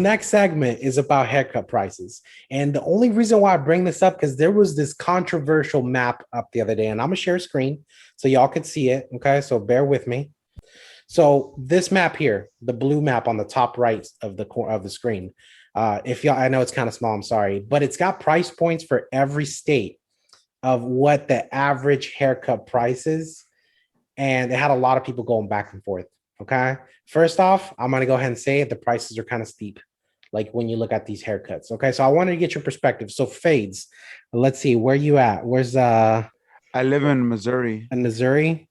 next segment is about haircut prices. And the only reason why I bring this up, because there was this controversial map up the other day, and I'm gonna share a screen so y'all could see it. Okay, so bear with me. So this map here, the blue map on the top right of the screen. If y'all, I know it's kind of small, I'm sorry, but it's got price points for every state of what the average haircut price is. And it had a lot of people going back and forth. Okay. First off, I'm going to go ahead and say it. The prices are kind of steep. Like when you look at these haircuts. Okay. So I wanted to get your perspective. So fades, let's see, where you at? Where's I live in Missouri. in Missouri?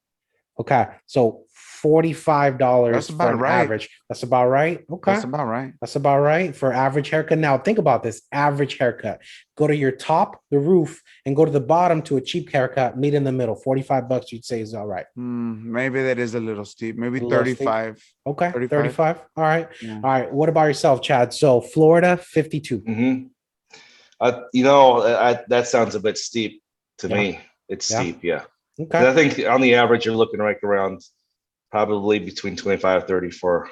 Okay. So $45 That's for about an right. average. That's about right. Okay. That's about right. That's about right for average haircut. Now think about this average haircut. Go to your top, the roof, and go to the bottom to a cheap haircut. Meet in the middle. $45 you'd say is all right. Maybe that is a little steep. Maybe A little steep. 35. Okay, 35. 35. All right. Yeah. All right. What about yourself, Chad? So Florida, 52. That sounds a bit steep to me. It's steep, yeah. Okay. I think on the average, you're looking right around probably between 25 30 for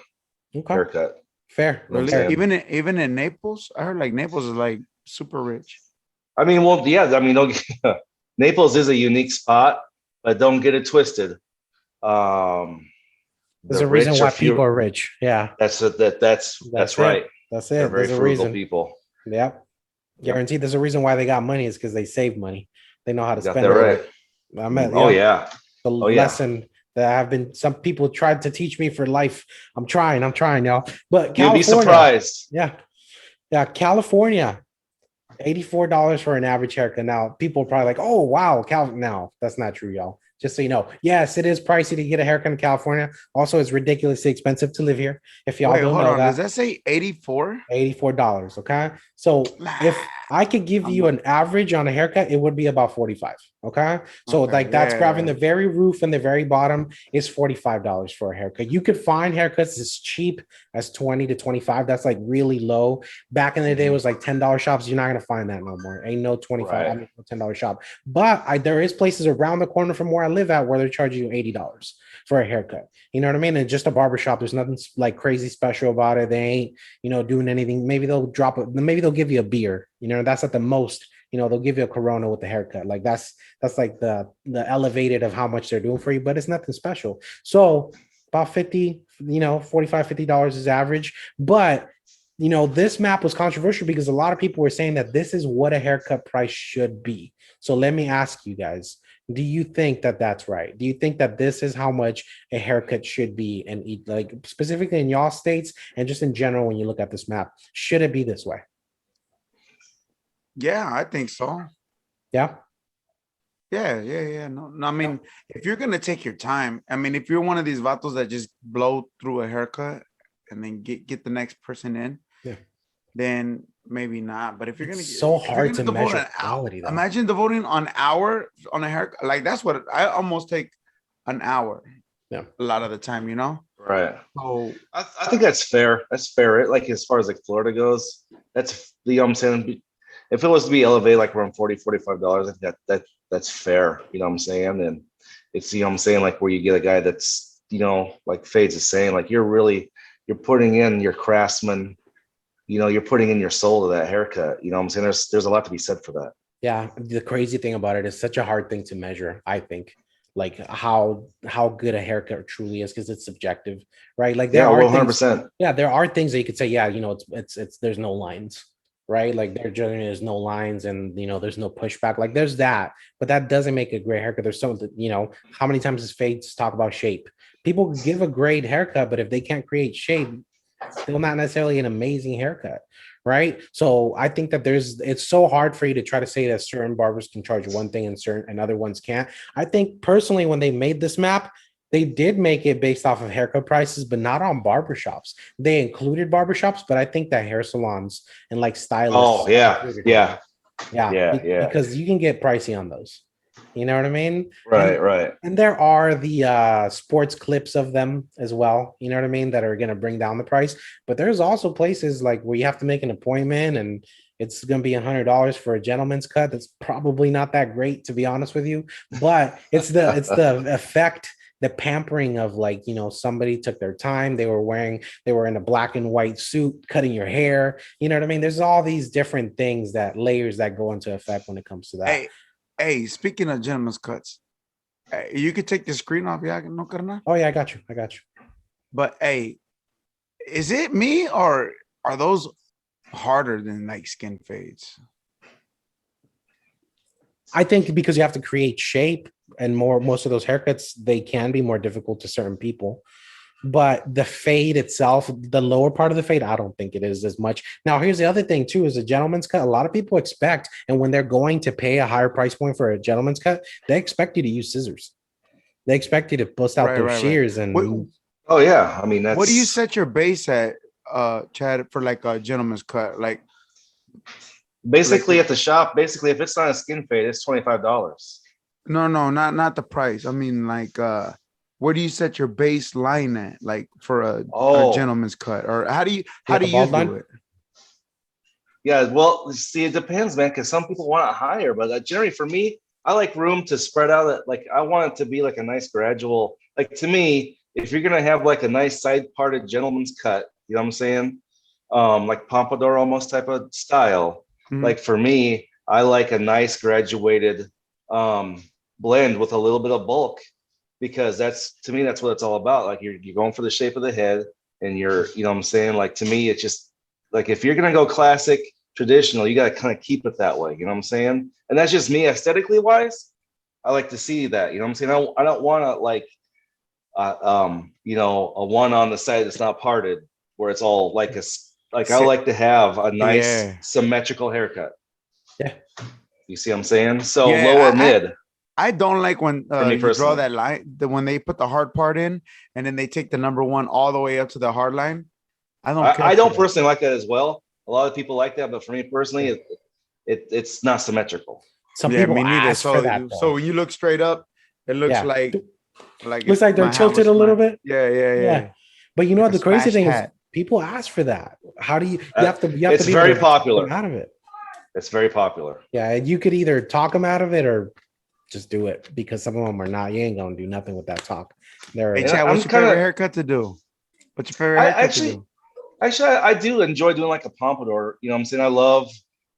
haircut. Fair. Really? Fair. Even in Naples, I heard like Naples is like super rich. I mean, well, yeah. I mean, Naples is a unique spot, but don't get it twisted. There's a reason why people are rich. Yeah. That's right. That's it. They're very There's a frugal reason. people. Yep. Guaranteed. There's a reason why they got money is because they save money. They know how to spend it. Right. I mean, yeah. The lesson that have been some people tried to teach me for life. I'm trying, y'all. But you'll be surprised. Yeah. California, $84 for an average haircut. Now, people are probably like, oh, wow, no, that's not true, y'all. Just so you know. Yes, it is pricey to get a haircut in California. Also, it's ridiculously expensive to live here. If y'all don't know that. Does that say 84? $84, okay? So if I could give you an average on a haircut, it would be about 45, okay? So that's grabbing the very roof and the very bottom is $45 for a haircut. You could find haircuts as cheap as 20 to 25. That's like really low. Back in the day, it was like $10 shops. You're not going to find that no more. Ain't no 25, I mean, no $10 shop. But there is places around the corner from where I live at where they're charging you $80 for a haircut. You know what I mean? And just a barbershop, there's nothing like crazy special about it. They ain't, doing anything. Maybe they'll maybe they'll give you a beer. That's at the most. They'll give you a Corona with the haircut. Like that's like the elevated of how much they're doing for you, but it's nothing special. So about 50, $45, $50 is average. But this map was controversial because a lot of people were saying that this is what a haircut price should be. So let me ask you guys, do you think that that's right? Do you think that this is how much a haircut should be, and like specifically in y'all states and just in general, when you look at this map, should it be this way? Yeah, I think so. Yeah. Yeah. No, I mean, if you're going to take your time, I mean, if you're one of these vatos that just blow through a haircut and then get the next person in, then maybe not. But if you're going to so hard to measure quality, though. Imagine devoting an hour on a haircut. Like that's what I almost take an hour. Yeah. A lot of the time, Right. So I think that's fair. That's fair. Like as far as like Florida goes, that's I'm saying. If it was to be elevated like around $40, $45, I think that's fair. You know what I'm saying? And it's, I'm saying, like where you get a guy that's, like Fades is saying, like you're putting in your craftsman, you're putting in your soul to that haircut. You know what I'm saying? There's a lot to be said for that. Yeah. The crazy thing about it is such a hard thing to measure, I think. Like how good a haircut truly is, because it's subjective, right? Like there are 100%. There are things that you could say, it's there's no lines. Right, like there's no lines, and there's no pushback. Like there's that, but that doesn't make a great haircut. There's something, how many times does Fades talk about shape? People give a great haircut, but if they can't create shape, still not necessarily an amazing haircut, right? So I think that it's so hard for you to try to say that certain barbers can charge one thing and other ones can't. I think personally, when they made this map, they did make it based off of haircut prices, but not on barbershops. They included barbershops, but I think that hair salons and like stylists. Oh, yeah. Because you can get pricey on those. You know what I mean? Right. And there are the sports clips of them as well. You know what I mean? That are going to bring down the price. But there's also places like where you have to make an appointment and it's going to be $100 for a gentleman's cut. That's probably not that great, to be honest with you. But it's the effect the pampering of like, somebody took their time, they were in a black and white suit, cutting your hair. You know what I mean? There's all these different things, that layers that go into effect when it comes to that. Hey, speaking of gentlemen's cuts, you could take the screen off, yeah, no carnal. Oh yeah, I got you. But hey, is it me or are those harder than like skin fades? I think because you have to create shape, and most of those haircuts, they can be more difficult to certain people. But the fade itself, the lower part of the fade, I don't think it is as much. Now, here's the other thing too, is a gentleman's cut. A lot of people expect, and when they're going to pay a higher price point for a gentleman's cut, they expect you to use scissors. They expect you to bust out those shears. And oh yeah, I mean, that's what do you set your base at, Chad, for like a gentleman's cut? Like basically at the shop, basically if it's not a skin fade, it's $25. No, not the price. I mean, like, where do you set your baseline at, like for a gentleman's cut, or how do you do it? Yeah, well, see, it depends, man, because some people want it higher, but generally for me, I like room to spread out. Like I want it to be like a nice gradual. Like to me, if you're gonna have like a nice side parted gentleman's cut, you know what I'm saying? Like pompadour almost type of style. Mhm. Like for me, I like a nice graduated blend with a little bit of bulk, because to me that's what it's all about. Like you're going for the shape of the head, and you know what I'm saying? Like to me, it's just like if you're gonna go classic traditional, you gotta kind of keep it that way. You know what I'm saying? And that's just me aesthetically wise. I like to see that. You know what I'm saying? I don't want to like a one on the side that's not parted, where it's all like I like to have a nice symmetrical haircut. Yeah. You see what I'm saying? So lower mid. I don't like when you draw personally. that line, when they put the hard part in and then they take the number one all the way up to the hard line. I don't personally like that as well. A lot of people like that, but for me personally, it's not symmetrical. Some people me neither. ask for that. So when you look straight up, it looks like looks like they're tilted a little bit. Yeah. But you know what the crazy thing is? People ask for that. How do you have to? It's be very able to popular. talk them out of it. It's very popular. Yeah, you could either talk them out of it or just do it, because some of them are not. You ain't gonna do nothing with that talk. Hey, Chad, what's your favorite haircut to do? What's your favorite haircut to do? Actually, I do enjoy doing like a pompadour. You know what I'm saying? I love,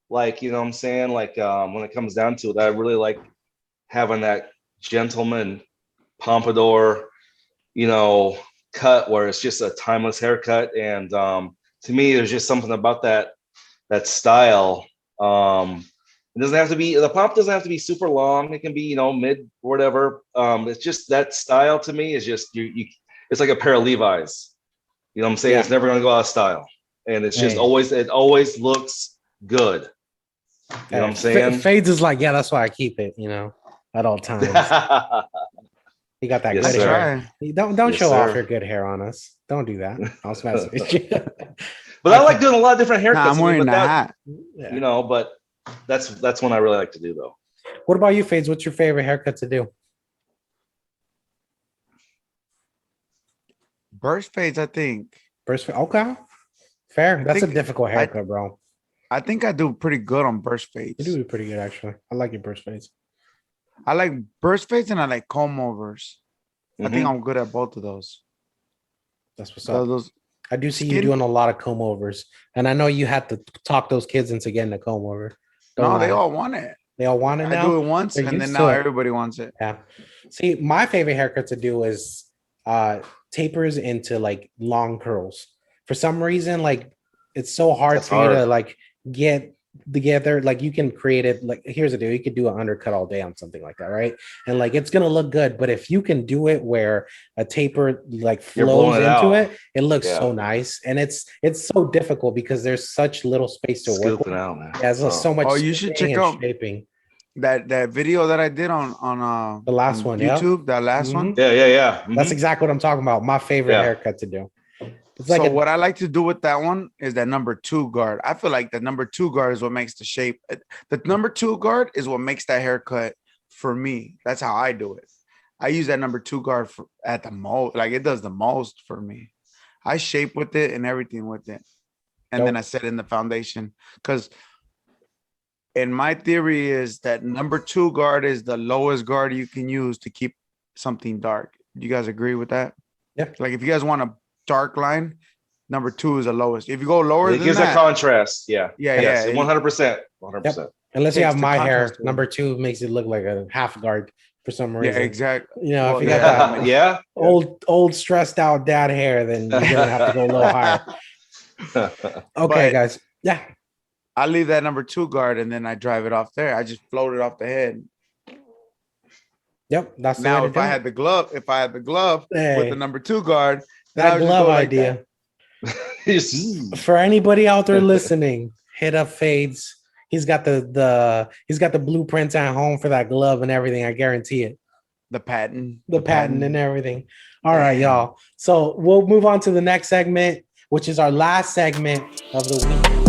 like, you know what I'm saying? Like when it comes down to it, I really like having that gentleman pompadour, cut where it's just a timeless haircut. And to me, there's just something about that style. It doesn't have to be, the pomp doesn't have to be super long. It can be, mid, whatever. It's just that style to me is just it's like a pair of Levi's. You know what I'm saying? Yeah. It's never going to go out of style. And it's just it always looks good. You know what I'm saying? Fades is like, yeah, that's why I keep it, at all times. You got that good hair. Don't show off your good hair on us. Don't do that. I'll smash it. But I like doing a lot of different haircuts. I'm wearing the hat. But that's one I really like to do though. What about you, Fades? What's your favorite haircut to do? Burst fades, I think. Burst fade. Okay. Fair. That's a difficult haircut, bro. I think I do pretty good on burst fades. You do pretty good, actually. I like your burst fades. I like burst fades and I like comb overs. I think I'm good at both of those. That's what's up. I do see you doing a lot of comb overs. And I know you had to talk those kids into getting a comb over. They all want it. They all want it now? I do it once and then now everybody wants it. Yeah. See, my favorite haircut to do is tapers into like long curls. For some reason, like it's so hard for you to like get together. Like you can create it. Like here's the deal: you could do an undercut all day on something like that, right? And like it's gonna look good. But if you can do it where a taper like flows into it, it looks so nice. And it's so difficult because there's such little space to work with. Man. Yeah, there's so much. Oh, you should check out shaping. That video that I did on the last one, YouTube, that last one. Yeah. That's exactly what I'm talking about. My favorite haircut to do. It's like what I like to do with that one is that number 2 guard. I feel like the number 2 guard is what makes the shape. The number 2 guard is what makes that haircut for me. That's how I do it. I use that number 2 guard at the most. Like it does the most for me. I shape with it and everything with it. And then I set in the foundation. Because in my theory is that number 2 guard is the lowest guard you can use to keep something dark. You guys agree with that? Yeah. Like if you guys want a dark line, number 2 is the lowest. If you go lower It than gives that, a contrast. Yeah. Yeah, Yes, yeah. 100%. 100%. Unless you takes have the my hair, contrast away. number 2 makes it look like a half guard for some yeah, reason. exactly. You know, Well, if you got yeah. that Yeah. old stressed out dad hair, then you're gonna have to go a little higher. Okay, But- guys. Yeah. I leave that number 2 guard and then I drive it off there. I just float it off the head. Yep. That's the Now, way to if do I it. had the glove, with Hey. the number 2 guard, then I That would just glove go like idea. that. For anybody out there listening, hit up Fades. He's got the blueprints at home for that glove and everything. I guarantee it. The patent. The patent and everything. All right, Damn. y'all. So we'll move on to the next segment, which is our last segment of the week.